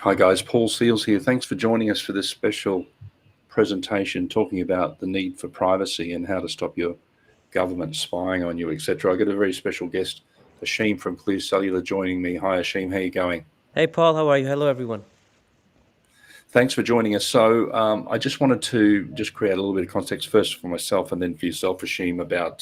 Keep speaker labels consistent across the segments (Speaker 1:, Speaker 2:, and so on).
Speaker 1: Hi guys, Paul Seals here. Thanks for joining us for this special presentation talking about the need for privacy and how to stop your government spying on you, etc. I got a very special guest, Hashim from Cellular, joining me. Hi Hashim, how are you going?
Speaker 2: Hey Paul, how are you? Hello everyone.
Speaker 1: Thanks for joining us. I just wanted to just create a little bit of context first for myself and then for yourself, Hashim, about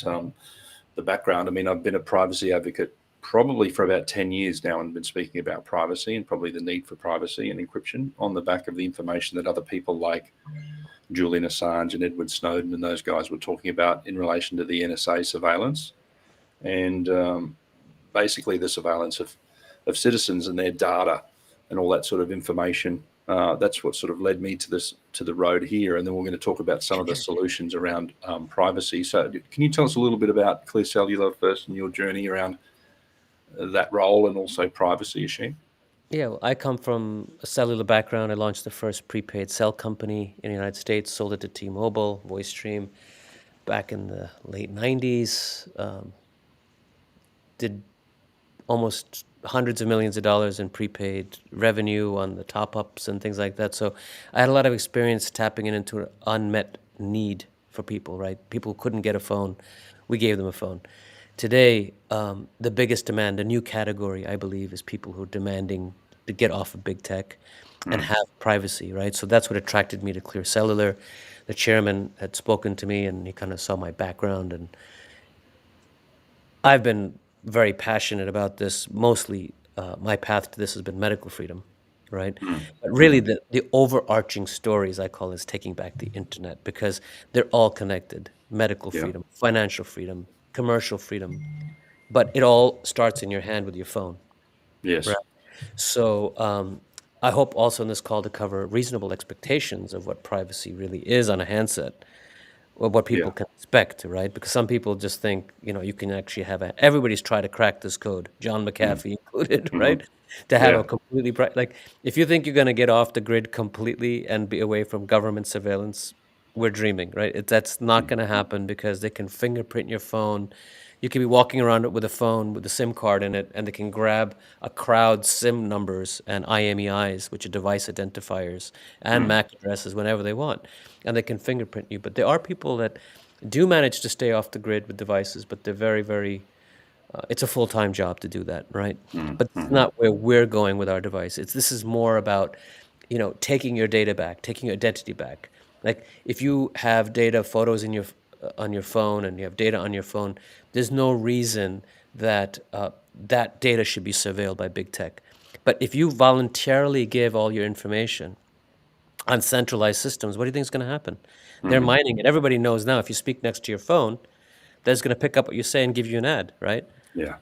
Speaker 1: the background. I mean, I've been a privacy advocate probably for about 10 years now and been speaking about privacy and probably the need for privacy and encryption on the back of the information that other people like Julian Assange and Edward Snowden and those guys were talking about in relation to the NSA surveillance and basically the surveillance of citizens and their data and all that sort of information. That's what sort of led me to the road here, and then we're going to talk about some of the solutions around privacy. So, can you tell us a little bit about Clear Cellular first and your journey around that role and also privacy, Ashim?
Speaker 2: Yeah, well, I come from a cellular background. I launched the first prepaid cell company in the United States, sold it to T-Mobile, VoiceStream, back in the late 90s. Did almost hundreds of millions of dollars in prepaid revenue on the top-ups and things like that. So I had a lot of experience tapping into an unmet need for people, right? People who couldn't get a phone, we gave them a phone. Today, the biggest demand, a new category, I believe, is people who are demanding to get off of big tech and
Speaker 1: Mm.
Speaker 2: have privacy, right? So that's what attracted me to Clear Cellular. The chairman had spoken to me and he kind of saw my background, and I've been very passionate about this. Mostly, my path to this has been medical freedom, right?
Speaker 1: Mm.
Speaker 2: But really,
Speaker 1: Mm.
Speaker 2: the overarching stories I call is taking back the internet because they're all connected: medical
Speaker 1: Yeah.
Speaker 2: freedom, financial freedom, commercial freedom. But it all starts in your hand with your phone,
Speaker 1: Yes.
Speaker 2: right? So I hope also in this call to cover reasonable expectations of what privacy really is on a handset, or what
Speaker 1: Yeah.
Speaker 2: people can expect, right? Because some people just think, you can actually have everybody's tried to crack this code, John
Speaker 1: Mm.
Speaker 2: McAfee included,
Speaker 1: Hmm.
Speaker 2: right? To have
Speaker 1: Yeah.
Speaker 2: a completely like, if you think you're going to get off the grid completely and be away from government surveillance, we're dreaming, right? That's not
Speaker 1: Mm.
Speaker 2: going to happen because they can fingerprint your phone. You can be walking around with a phone with a SIM card in it, and they can grab a crowd's SIM numbers and IMEIs, which are device identifiers, and
Speaker 1: Mm.
Speaker 2: MAC addresses whenever they want, and they can fingerprint you. But there are people that do manage to stay off the grid with devices, but they're very, very it's a full-time job to do that, right?
Speaker 1: Mm.
Speaker 2: But it's
Speaker 1: Hmm.
Speaker 2: not where we're going with our device. This is more about, taking your data back, taking your identity back. Like if you have data, photos in your on your phone, and you have data on your phone, there's no reason that that data should be surveilled by big tech. But if you voluntarily give all your information on centralized systems, what do you think is going to happen? They're
Speaker 1: Mm.
Speaker 2: mining it. Everybody knows now if you speak next to your phone, that's going to pick up what you say and give you an ad, right?
Speaker 1: Yeah.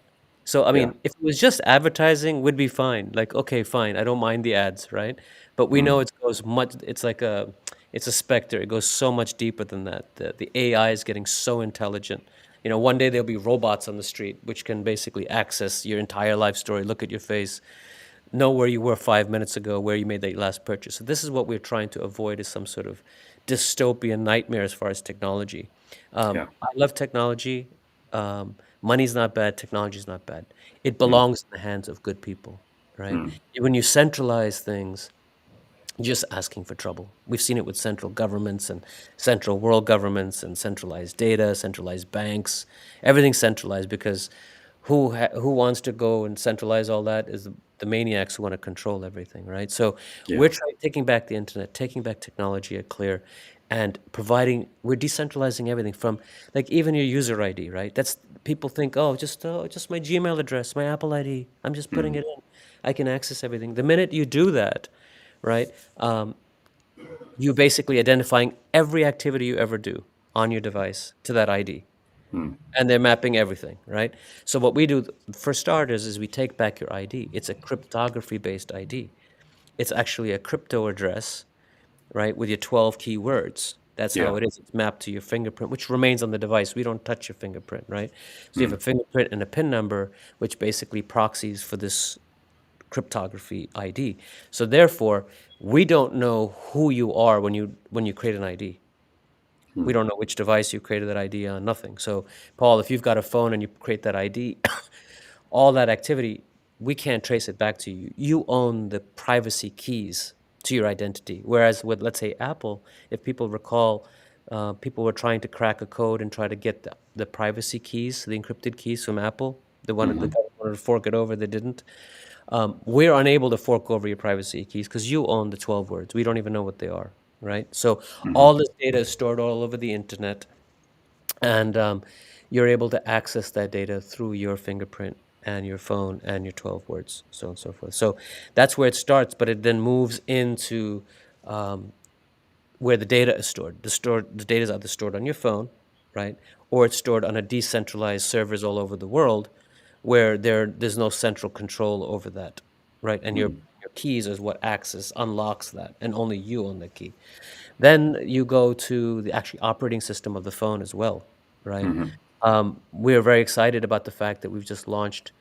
Speaker 2: So, I
Speaker 1: Yeah.
Speaker 2: mean, if it was just advertising, we'd be fine. Like, okay, fine, I don't mind the ads, right? But we know
Speaker 1: Mm.
Speaker 2: it goes much, it's a specter. It goes so much deeper than that. The AI is getting so intelligent. One day there'll be robots on the street which can basically access your entire life story, look at your face, know where you were 5 minutes ago, where you made that last purchase. So this is what we're trying to avoid, is some sort of dystopian nightmare as far as technology.
Speaker 1: Yeah.
Speaker 2: I love technology. Money's not bad. Technology's not bad. It
Speaker 1: Mm.
Speaker 2: belongs in the hands of good people, right?
Speaker 1: Mm.
Speaker 2: When you centralize things, you're just asking for trouble. We've seen it with central governments and central world governments and centralized data, centralized banks. Everything's centralized because who wants to go and centralize all that is the maniacs who want to control everything, right? So
Speaker 1: Yeah.
Speaker 2: we're taking back the internet, taking back technology at Clear, and we're decentralizing everything from, like, even your user ID, right? That's People think, oh, just my Gmail address, my Apple ID. I'm just putting
Speaker 1: Mm.
Speaker 2: it in. I can access everything. The minute you do that, right? You basically identifying every activity you ever do on your device to that ID,
Speaker 1: Mm.
Speaker 2: and they're mapping everything, right? So what we do for starters is we take back your ID. It's a cryptography-based ID. It's actually a crypto address, right, with your 12 keywords. That's
Speaker 1: Yeah.
Speaker 2: how it is. It's mapped to your fingerprint, which remains on the device. We don't touch your fingerprint, right? So you have
Speaker 1: Mm.
Speaker 2: a fingerprint and a PIN number, which basically proxies for this cryptography ID. So therefore, we don't know who you are when you create an ID. We
Speaker 1: Mm.
Speaker 2: don't know which device you created that ID on, nothing. So, Paul, if you've got a phone and you create that ID, all that activity we can't trace it back to you. You own the privacy keys to your identity. Whereas with, let's say, Apple, if people recall, people were trying to crack a code and try to get the privacy keys, the encrypted keys from Apple. The
Speaker 1: Hmm.
Speaker 2: government wanted to fork it over, they didn't. We're unable to fork over your privacy keys because you own the 12 words. We don't even know what they are, right? So
Speaker 1: Hmm.
Speaker 2: all this data is stored all over the internet, and you're able to access that data through your fingerprint and your phone and your 12 words, so on and so forth. So that's where it starts, but it then moves into where the data is stored. The data is either stored on your phone, right, or it's stored on a decentralized servers all over the world, where there's no central control over that, right? And your keys is what unlocks that, and only you own the key. Then you go to the actually operating system of the phone as well, right?
Speaker 1: Hmm.
Speaker 2: We are very excited about the fact that we've just launched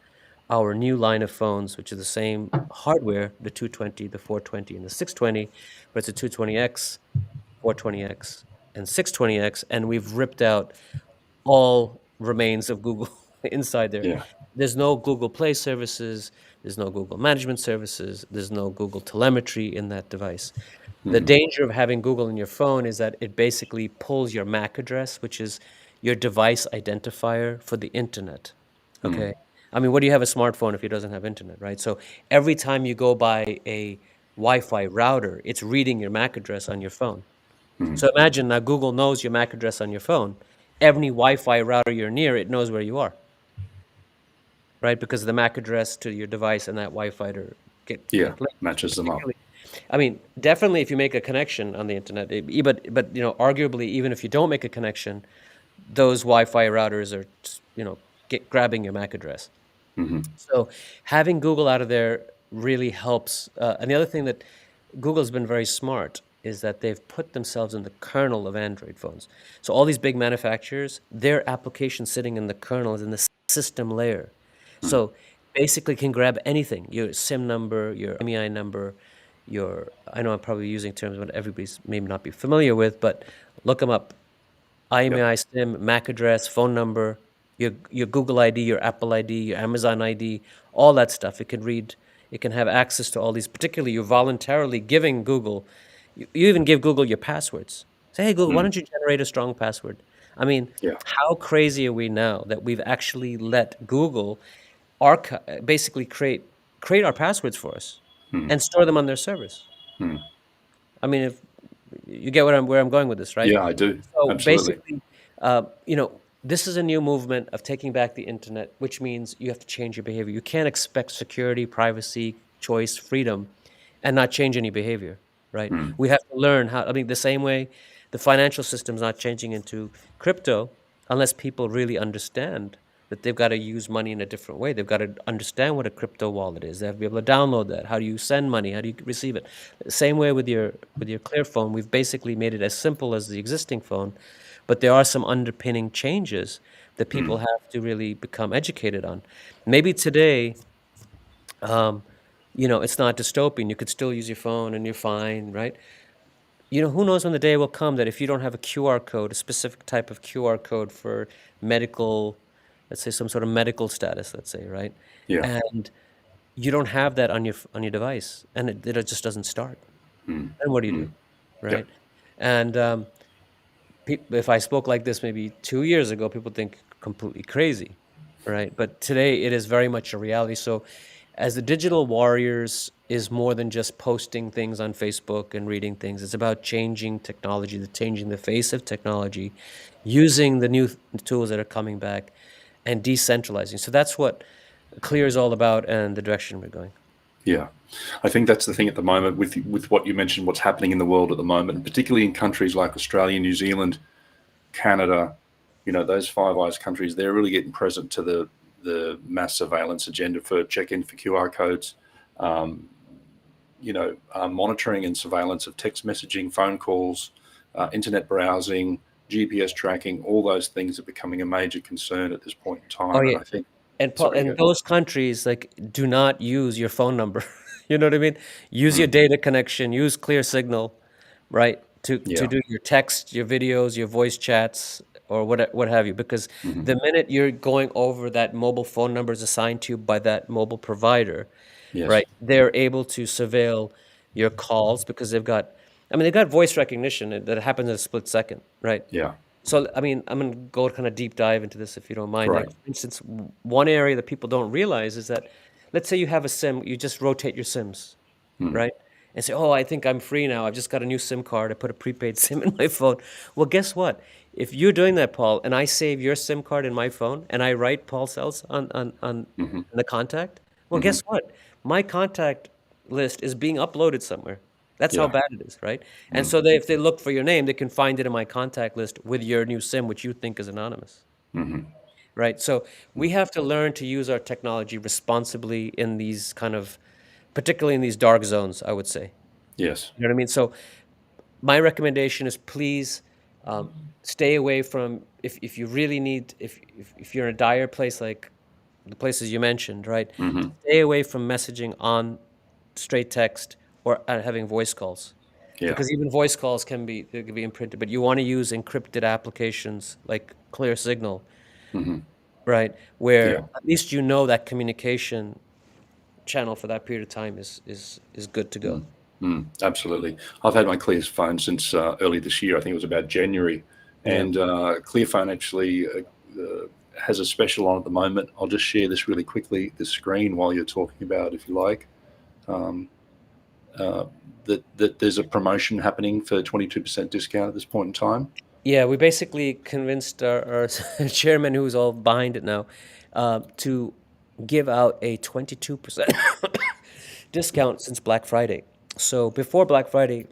Speaker 2: our new line of phones, which is the same hardware, the 220, the 420, and the 620, but it's a 220X, 420X, and 620X, and we've ripped out all remains of Google inside there.
Speaker 1: Yeah.
Speaker 2: There's no Google Play services, there's no Google Management Services, there's no Google telemetry in that device. The
Speaker 1: Hmm.
Speaker 2: danger of having Google in your phone is that it basically pulls your MAC address, which is your device identifier for the internet. Okay. I mean, what do you have a smartphone if it doesn't have internet, right? So every time you go by a Wi-Fi router, it's reading your MAC address on your phone. So imagine now Google knows your MAC address on your phone. Every Wi-Fi router you're near, it knows where you are, right? Because the MAC address to your device and that Wi-Fi to
Speaker 1: Yeah.
Speaker 2: get linked.
Speaker 1: Matches them up.
Speaker 2: Particularly, I mean, definitely if you make a connection on the internet, but arguably even if you don't make a connection, those Wi-Fi routers are grabbing your MAC address. So having Google out of there really helps. And the other thing that Google's been very smart is that they've put themselves in the kernel of Android phones. So all these big manufacturers, their application sitting in the kernel is in the system layer. So basically can grab anything, your SIM number, your IMEI number, I know I'm probably using terms that everybody's maybe not be familiar with, but look them up.
Speaker 1: Yep.
Speaker 2: IMEI, SIM, MAC address, phone number, your Google ID, your Apple ID, your Amazon ID, all that stuff. It can have access to all these, particularly you're voluntarily giving Google, you even give Google your passwords. Say, hey, Google, why don't you generate a strong password? I mean,
Speaker 1: Yeah.
Speaker 2: how crazy are we now that we've actually let Google basically create our passwords for us and store them on their servers? I mean, if you get where I'm going with this, right?
Speaker 1: Yeah, I do.
Speaker 2: So
Speaker 1: Absolutely.
Speaker 2: basically, this is a new movement of taking back the internet, which means you have to change your behavior. You can't expect security, privacy, choice, freedom, and not change any behavior, right? We have to learn how. I mean, the same way the financial system's not changing into crypto unless people really understand that they've got to use money in a different way. They've got to understand what a crypto wallet is. They have to be able to download that. How do you send money? How do you receive it? Same way with your Clear phone, we've basically made it as simple as the existing phone, but there are some underpinning changes that people have to really become educated on. Maybe today, um, it's not dystopian. You could still use your phone and you're fine, right? Who knows when the day will come that if you don't have a QR code, a specific type of QR code for medical, let's say some sort of medical status, let's say, right?
Speaker 1: Yeah.
Speaker 2: And you don't have that on your device, and it just doesn't start. Then what do you do,
Speaker 1: Yep.
Speaker 2: right? And if I spoke like this maybe 2 years ago, people think completely crazy, right? But today it is very much a reality. So, as the digital warriors is more than just posting things on Facebook and reading things. It's about changing technology, changing the face of technology, using the new tools that are coming back, and decentralizing. So that's what Clear is all about, and the direction we're going.
Speaker 1: Yeah, I think that's the thing at the moment with what you mentioned, what's happening in the world at the moment, and particularly in countries like Australia, New Zealand, Canada. Those Five Eyes countries, they're really getting present to the mass surveillance agenda for check-in for QR codes, monitoring and surveillance of text messaging, phone calls, internet browsing, GPS tracking. All those things are becoming a major concern at this point in
Speaker 2: Oh
Speaker 1: time. And
Speaker 2: yeah,
Speaker 1: I think,
Speaker 2: and Paul,
Speaker 1: sorry, you
Speaker 2: and
Speaker 1: go.
Speaker 2: those countries like do not use your phone number. You know what I mean? Use your data connection. Use Clear Signal, right? To
Speaker 1: Yeah.
Speaker 2: do your text, your videos, your voice chats, or what have you. Because the minute you're going over that mobile phone number is assigned to you by that mobile provider,
Speaker 1: Yes.
Speaker 2: right? They're able to surveil your calls because I mean, they've got voice recognition that happens in a split second, right?
Speaker 1: Yeah.
Speaker 2: So, I mean, I'm going to go kind of deep dive into this if you don't mind. Like,
Speaker 1: Great.
Speaker 2: for instance, one area that people don't realize is that, let's say you have a SIM, you just rotate your SIMs, right? And say, oh, I think I'm free now. I've just got a new SIM card. I put a prepaid SIM in my phone. Well, guess what? If you're doing that, Paul, and I save your SIM card in my phone and I write Paul Sells on the contact, well, guess what? My contact list is being uploaded somewhere. That's how
Speaker 1: Yeah.
Speaker 2: bad it is, right? And so if they look for your name, they can find it in my contact list with your new SIM, which you think is anonymous, right? So we have to learn to use our technology responsibly in these kind of, particularly in these dark zones, I would say.
Speaker 1: Yes.
Speaker 2: You know what I mean? So my recommendation is please stay away from if you really need if you're in a dire place like the places you mentioned, right? Stay away from messaging on straight text or having voice calls
Speaker 1: Yeah.
Speaker 2: because even voice calls they can be imprinted. But you want to use encrypted applications like Clear Signal, right? Where
Speaker 1: Yeah.
Speaker 2: at least you know that communication channel for that period of time is good to go.
Speaker 1: Absolutely. I've had my Clear phone since early this year. I think it was about January.
Speaker 2: Yeah.
Speaker 1: And Clear phone actually has a special on at the moment. I'll just share this really quickly, the screen while you're talking about, if you like. That there's a promotion happening for 22% discount at this point in time.
Speaker 2: Yeah, we basically convinced our chairman, who's all behind it now, to give out a 22% discount since Black Friday. So before Black Friday,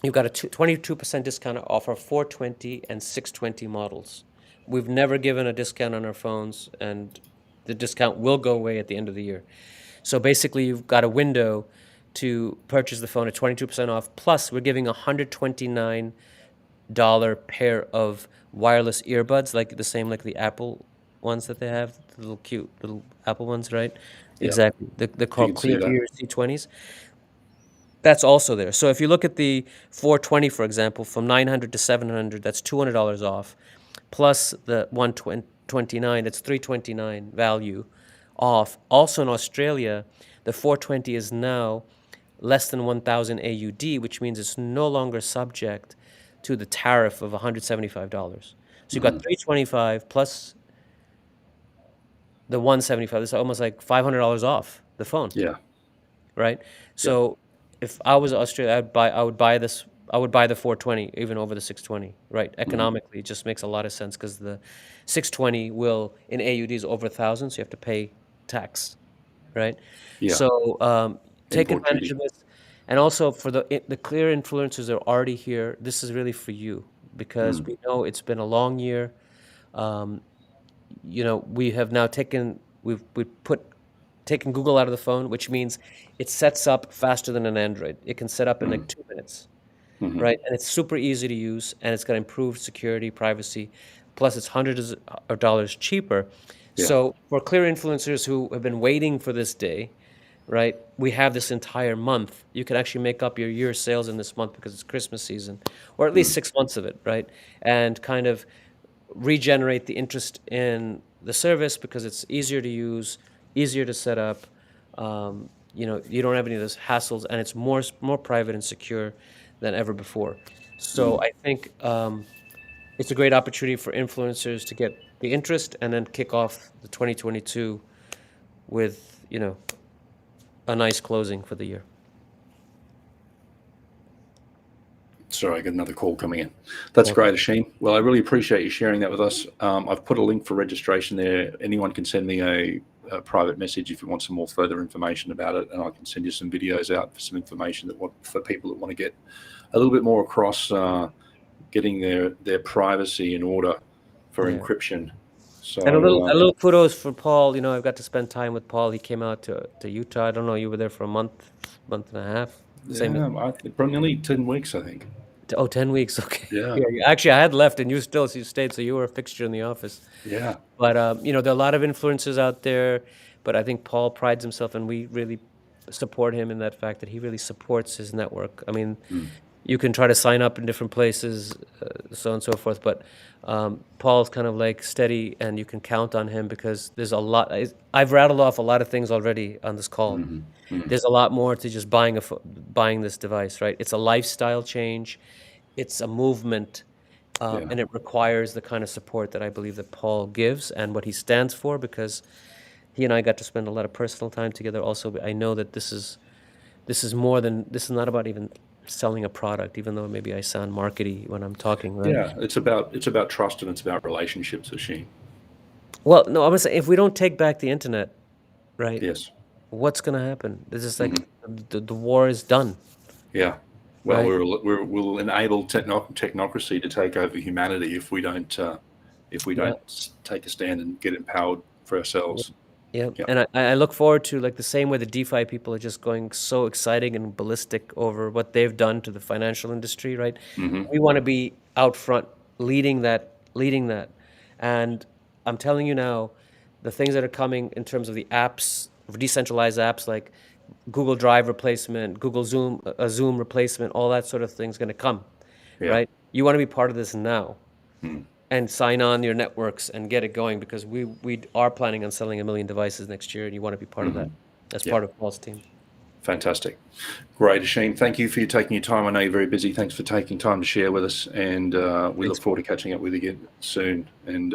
Speaker 2: you've got a 22% discount off our 420 and 620 models. We've never given a discount on our phones, and the discount will go away at the end of the year. So basically, you've got a window to purchase the phone at 22% off. Plus, we're giving a $129 pair of wireless earbuds, like the same like the Apple ones that they have, the little cute little Apple ones, right?
Speaker 1: Yeah.
Speaker 2: Exactly. They're
Speaker 1: You
Speaker 2: called
Speaker 1: can see
Speaker 2: Clear
Speaker 1: that.
Speaker 2: Ear C20s. That's also there. So if you look at the 420, for example, from 900 to 700, that's $200 off, plus the 129, that's 329 value off. Also in Australia, the 420 is now less than 1,000 AUD, which means it's no longer subject to the tariff of $175. So you've got 325 plus the 175. It's almost like $500 off the phone,
Speaker 1: Yeah.
Speaker 2: right?
Speaker 1: Yeah.
Speaker 2: So if I was Australia, I would buy the 420 even over the 620, right? Economically, it just makes a lot of sense because the 620 will in AUDs over 1,000, so you have to pay tax, right?
Speaker 1: Yeah.
Speaker 2: So take
Speaker 1: Import
Speaker 2: advantage
Speaker 1: duty.
Speaker 2: of this, and also for the clear influencers that are already here, this is really for you because we know it's been a long year. Um, we have now taken Google out of the phone, which means it sets up faster than an Android. It can set up in like 2 minutes, right? And it's super easy to use, and it's got improved security, privacy. Plus, it's hundreds of dollars cheaper.
Speaker 1: Yeah.
Speaker 2: So for clear influencers who have been waiting for this day, right? We have this entire month. You can actually make up your year's sales in this month because it's Christmas season, or at least 6 months of it, right? And kind of regenerate the interest in the service because it's easier to use, easier to set up. You don't have any of those hassles, and it's more private and secure than ever before. So I think it's a great opportunity for influencers to get the interest and then kick off the 2022 with a nice closing for the year.
Speaker 1: Sorry, I got another call coming in. That's
Speaker 2: Okay.
Speaker 1: great, Ashim. Well, I really appreciate you sharing that with us. I've put a link for registration there. Anyone can send me a private message if you want some more further information about it, and I can send you some videos out for some information for people that want to get a little bit more across getting their privacy in order for
Speaker 2: Yeah.
Speaker 1: encryption. So
Speaker 2: And a little kudos for Paul. I've got to spend time with Paul. He came out to Utah. I don't know, you were there for a month and a half. Same.
Speaker 1: yeah, I think probably nearly 10 weeks, I think.
Speaker 2: Oh, 10 weeks. Okay.
Speaker 1: Yeah.
Speaker 2: Yeah. Actually, I had left and you stayed, so you were a fixture in the office.
Speaker 1: Yeah.
Speaker 2: But, there are a lot of influencers out there, but I think Paul prides himself, and we really support him in that fact that he really supports his network. I mean, You can try to sign up in different places, so on and so forth. But Paul's kind of like steady, and you can count on him because there's a lot. I've rattled off a lot of things already on this call. There's a lot more to just buying this device, right? It's a lifestyle change, it's a movement,
Speaker 1: Yeah.
Speaker 2: and it requires the kind of support that I believe that Paul gives and what he stands for. Because he and I got to spend a lot of personal time together. Also, I know that this is more than this is not about even selling a product, even though maybe I sound markety when I'm talking, right?
Speaker 1: Yeah. It's about trust and it's about relationships, Hashim.
Speaker 2: Well, no, I'm gonna say if we don't take back the internet, right,
Speaker 1: Yes.
Speaker 2: what's gonna happen? It's just like the war is done,
Speaker 1: Yeah. Well,
Speaker 2: right?
Speaker 1: we'll enable technocracy to take over humanity if we don't
Speaker 2: Yeah.
Speaker 1: take a stand and get empowered for ourselves.
Speaker 2: Yeah,
Speaker 1: Yeah.
Speaker 2: and I look forward to like the same way the DeFi people are just going so exciting and ballistic over what they've done to the financial industry, right? We want to be out front, leading that. And I'm telling you now, the things that are coming in terms of the apps, decentralized apps like Google Drive replacement, Google Zoom, a Zoom replacement, all that sort of thing is going to come,
Speaker 1: Yeah.
Speaker 2: right? You want to be part of this now and sign on your networks and get it going because we are planning on selling 1 million devices next year, and you want to be part of that. That's
Speaker 1: Yeah.
Speaker 2: part of Paul's team.
Speaker 1: Fantastic. Great, Hashim. Thank you for taking your time. I know you're very busy. Thanks for taking time to share with us. And we look forward to catching up with you again soon and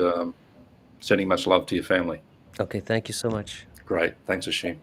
Speaker 1: sending much love to your family.
Speaker 2: Okay, thank you so much.
Speaker 1: Great. Thanks, Hashim.